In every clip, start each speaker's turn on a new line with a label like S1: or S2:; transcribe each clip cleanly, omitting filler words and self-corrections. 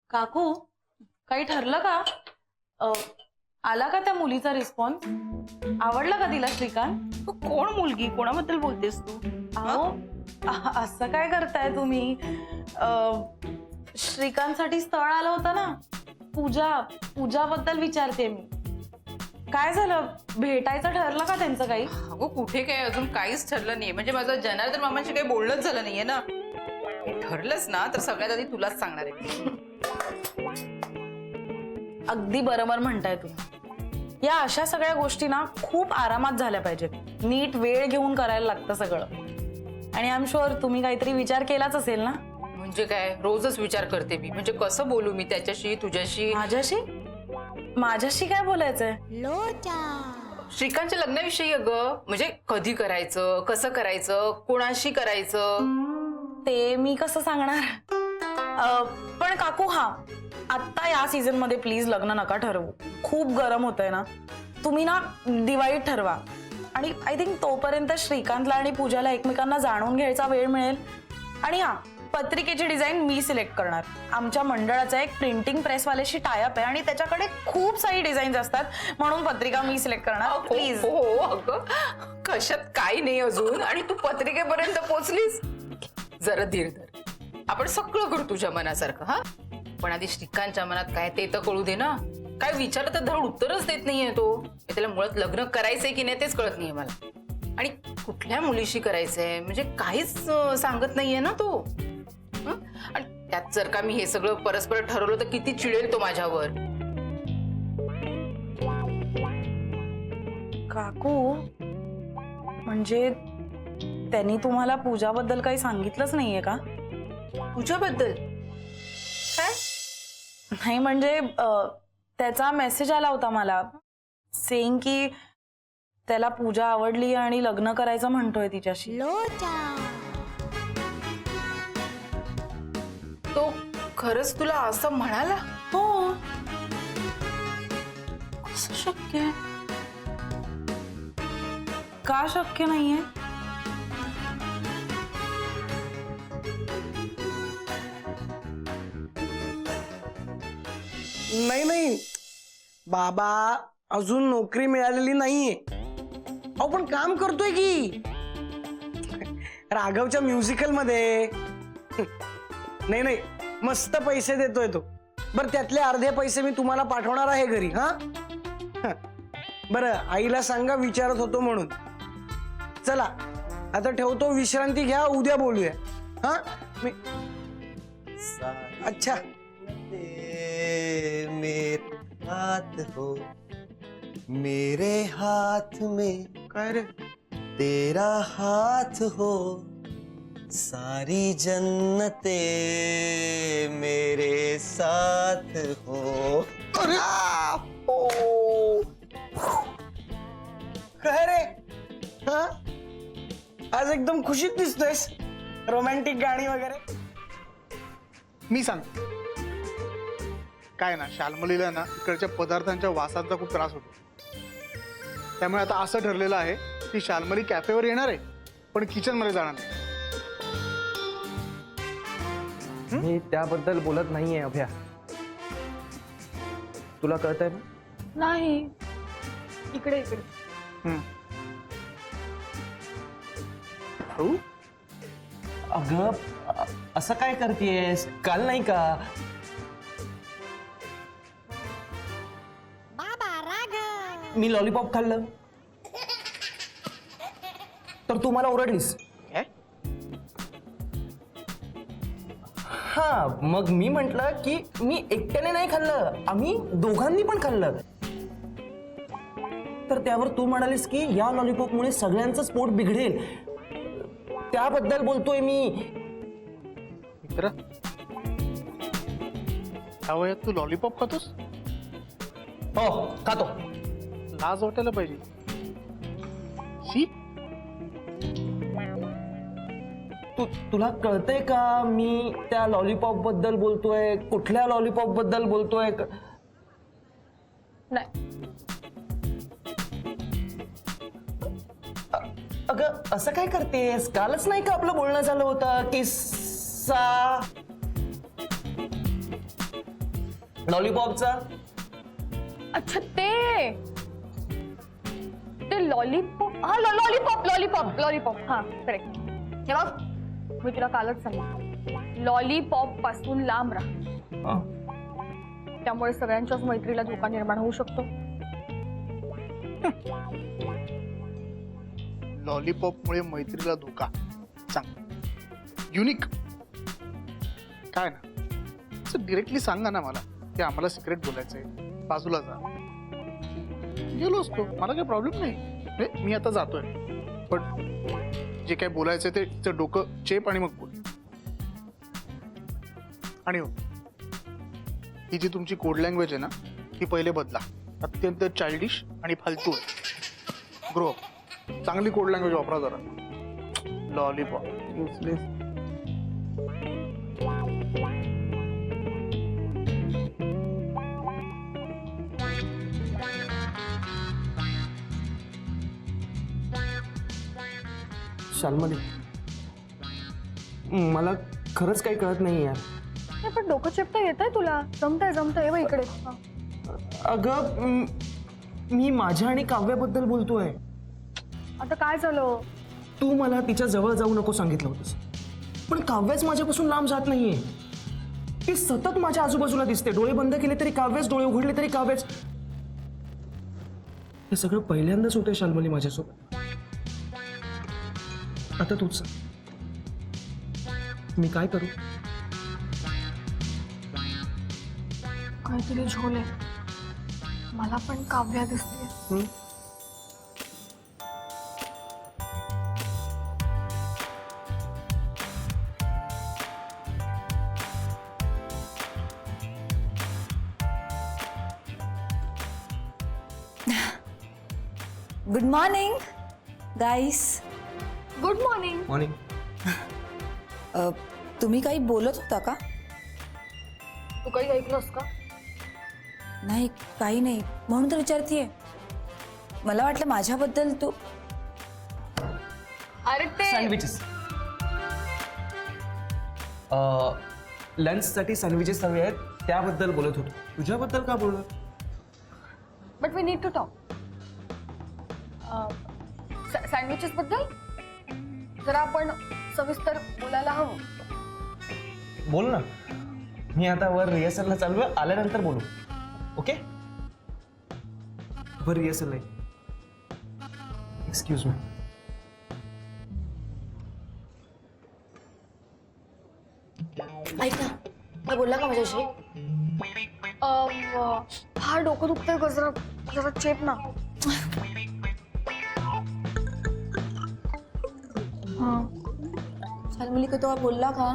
S1: काकू काही ठरलं का? अ, आला का त्या मुलीचा रिस्पॉन्स? आवडला का तिला श्रीकांत?
S2: कोण मुलगी? कोणाबद्दल बोलतेस तू?
S1: अहो असं काय करताय तुम्ही? श्रीकांतसाठी स्थळ आलं होतं ना. पूजाबद्दल विचारते मी. काय झालं, भेटायचं ठरलं का त्यांचं काही?
S2: अगो कुठे काय, अजून काहीच ठरलं नाहीये. म्हणजे माझं जनार्दन मामांशी काही बोलणंच झालं नाहीये ना. ठरलंच ना तर सगळ्यात आधी तुलाच सांगणार आहे.
S1: अगदी बरोबर म्हणताय तुम्ही. या अशा सगळ्या गोष्टी ना खूप आरामात झाल्या पाहिजेत. नीट वेळ घेऊन करायला लागतं सगळं. आणि आय एम शुअर तुम्ही काहीतरी विचार केलाच असेल ना.
S2: म्हणजे काय, रोजच विचार करते मी. म्हणजे कसं बोलू मी त्याच्याशी, तुझ्याशी?
S1: माझ्याशी काय बोलायचंय?
S2: श्रीकांतच्या लग्नाविषयी. अगं म्हणजे कधी करायचं, कसं करायचं, कोणाशी करायचं
S1: ते मी कसं सांगणार? पण काकू आत्ता या सीझन मध्ये प्लीज लग्न नका ठरवू. खूप गरम होतंय ना. तुम्ही ना दिवाळीत ठरवा. आणि आय थिंक तोपर्यंत श्रीकांतला आणि पूजाला एकमेकांना जाणून घ्यायचा वेळ मिळेल. आणि पत्रिकेची डिझाईन मी सिलेक्ट करणार. आमच्या मंडळाचा एक प्रिंटिंग प्रेसवाल्याशी टायअप आहे आणि त्याच्याकडे खूप सारी डिझाईन्स असतात, म्हणून पत्रिका मी सिलेक्ट करणार. प्लीज.
S2: हो अगं, कशात काही नाही अजून आणि तू पत्रिकेपर्यंत पोहोचलीस. जरा धीर धर. आपण सगळं करू तुझ्या मनासारखं. हा, पण आधी श्रीकांतच्या मनात काय ते तर कळू दे ना. काय विचारलं तर धड उत्तरच देत नाहीये तो. त्याला मुळात लग्न करायचंय की नाही तेच कळत नाहीये मला. आणि कुठल्या मुलीशी करायचंय म्हणजे काहीच सांगत नाहीये ना तो. आणि त्यात जर का मी हे सगळं परस्पर ठरवलं तर किती चिडेल तो माझ्यावर.
S1: काकू म्हणजे त्यांनी तुम्हाला पूजाबद्दल काही सांगितलंच नाहीये का?
S2: तुझ्याबद्दल काय?
S1: नाही म्हणजे त्याचा मेसेज आला होता मला, सेइंग की त्याला पूजा आवडली आणि लग्न करायचं म्हणतोय तिच्याशी.
S2: तो खरंच तुला असं म्हणाला?
S1: हो. कसं शक्य आहे? का शक्य नाहीये?
S3: नाही बाबा, अजून नोकरी मिळालेली नाहीये. अहो पण काम करतोय की राघवच्या म्युझिकल मध्ये. नाही मस्त पैसे देतोय तो. बरं त्यातले अर्धे पैसे मी तुम्हाला पाठवणार आहे घरी. हा बरं, आईला सांगा विचारत होतो म्हणून. चला आता ठेवतो, विश्रांती घ्या, उद्या बोलूया. हा मी अच्छा.
S4: मेरे हाथ हो, मेरे हाथ में
S3: काय रे?
S4: तेरा हाथ हो, सारी जन्नते मेरे साथ हो.
S3: अरे ओ, काय रे? हा आज एकदम खुशीत दिसतोयस. रोमॅन्टिक गाणी वगैरे.
S5: मी सांगतो काय ना, शाल्मलीला ना इकडच्या पदार्थांच्या वासांचा खूप त्रास होतो. त्यामुळे आता असं ठरलेलं आहे की शाल्मली कॅफेवर येणार आहे पण किचन मध्ये जाणार नाही.
S6: मी त्याबद्दल बोलत नाहीये अभ्या. तुला कळतंय ना?
S1: नाही. इकडे
S5: हो?
S6: अगं असं काय करतेयस? काल नाही का मी लॉलीपॉप खाल्लं तर तू मला ओरडलीस. हा, मग मी म्हंटल की मी एकट्याने नाही खाल्लं, आम्ही दोघांनी पण खाल्लं. तर त्यावर तू म्हणालीस की या लॉलीपॉपमुळे सगळ्यांचंच पोट बिघडेल. त्याबद्दल बोलतोय मी.
S5: मित्र, ह्या वयात तू लॉलीपॉप खातोस?
S6: हो, खातो.
S5: लाज वाटायला पाहिजे. शी.
S6: तुला कळतंय का मी त्या लॉलीपॉप बद्दल बोलतोय? कुठल्या लॉलीपॉप बद्दल बोलतोय?
S1: नाही.
S6: अगं असं काय करतेस? कालच नाही का आपलं बोलणं झालं होतं? किस्सा लॉलीपॉपचा.
S7: अच्छा ते लॉलीपॉप. हा लॉलीपॉप लॉलीपॉप लॉलीपॉप. हा करेक्ट. हे बघ मी तुला कालच सांगितलं लॉलीपॉप पासून लांब राहा.
S6: हा.
S7: त्यामुळे सगळ्यांच्याच मैत्रीला धोका निर्माण होऊ शकतो.
S5: लॉलीपॉपमुळे मैत्रीला धोका. सांग युनिक काय ना डिरेक्टली सांगा ना मला की आम्हाला सिक्रेट बोलायचंय. बाजूला जा गेलो असतो मला काही प्रॉब्लेम नाही. मी आता जातोय पण जे काय बोलायचंय ते डोकं चेप आणि मग बोल. आणि हो ही जी तुमची कोड लँग्वेज आहे ना ती पहिले बदला. अत्यंत चाइल्डिश आणि फालतू आहे. Grow up. चांगली कोड लँग्वेज वापरा जरा. Lollipop useless.
S6: शाल्मली, मला खरंच काही कळत नाही यार.
S7: नाही, पण डोकं चेपता येतंय तुला. जमतंय बघ इकडे. हा.
S6: अगं मी माझ्या आणि काव्याबद्दल बोलतोय.
S7: आता काय झालं.
S6: तू मला तिच्या जवळ जाऊ नको सांगितलं होतंस, पण काव्यच माझ्यापासून लांब जात नाहीये. ती सतत माझ्या आजूबाजूला दिसते. डोळे बंद केले तरी काव्यच, डोळे उघडले तरी काव्यच. हे सगळं पहिल्यांदाच होतंय शाल्मली माझ्यासोबत. आता तूच सांग, मी काय करू?
S7: काहीतरी झोले. मला पण काव्या दिसते.
S8: Good morning guys.
S7: Good morning.
S6: Morning.
S8: तुम्ही काही बोलत होता का?
S7: तू काही ऐकलंस का?
S8: नाही, काही नाही, म्हणून तर विचारतीये. मला वाटलं माझ्याबद्दल तू.
S7: अरे ते
S6: सँडविचेस. लंचसाठी सँडविचेस हवे आहेत त्याबद्दल बोलत होतो. तुझ्याबद्दल का बोललो?
S7: But we need to talk. Sandwiches बद्दल जरा आपण सविस्तर बोलायला हवं.
S6: बोल ना. मी आता वर रिहर्सलला चालू आहे, आल्यानंतर बोलू. ओके? वर रिहर्सल नाही. Excuse me.
S8: ऐक ना, काय बोलला का माझ्याशी?
S7: फार डोकं दुखतंय ग. जरा चेप ना.
S8: शाल्मली का तो बोलला का?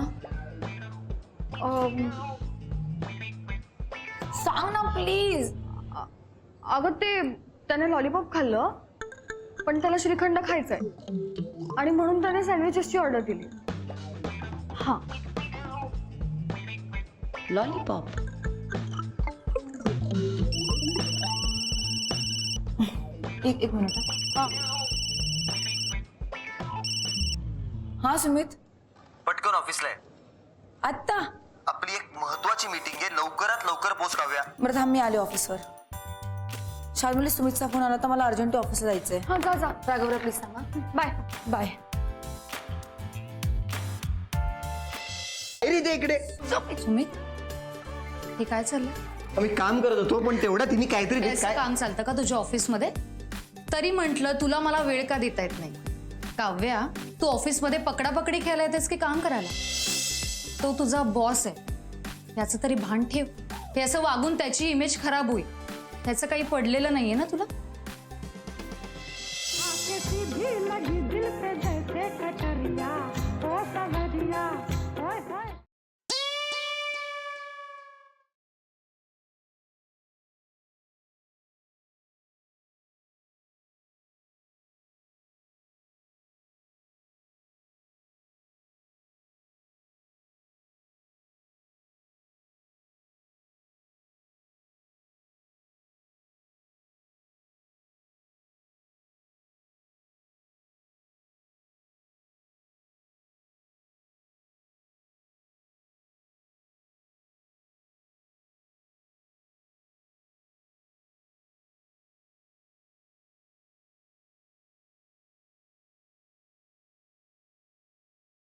S8: सांग ना प्लीज.
S7: अगं ते त्याने लॉलीपॉप खाल्लं पण त्याला श्रीखंड खायचंय आणि म्हणून त्याने सँडविचेसची ऑर्डर दिली. हा.
S8: लॉलीपॉप. एक मिनिट. हा सुमित,
S4: पटकन ऑफिसला आहे.
S8: आत्ता?
S4: आपली एक महत्वाची मीटिंग आहे. लवकरात लवकर पोच काव्या.
S8: बरं थांब, मी आले ऑफिसवर. शाल्मली, सुमितचा फोन आला तर मला अर्जंट ऑफिसला जायचंय.
S7: हा जा जा.
S8: राघवला प्लीज सांगा.
S7: बाय.
S8: बाय.
S3: इकडे
S8: सुमित, हे काय चाललंय?
S4: आम्ही काम करत होतो पण तेवढा तिने काहीतरी
S9: असं काम चालतं का तुझ्या ऑफिसमध्ये? तरी म्हटलं तुला मला वेळ का देता येत नाही. काव्या, तू ऑफिसमध्ये पकडापकडी खेळायला येतेस की काम करायला? तो तुझा बॉस आहे, याचं तरी भान ठेव. हे असं वागून त्याची इमेज खराब होईल. त्याचं काही पडलेलं नाहीये ना तुला?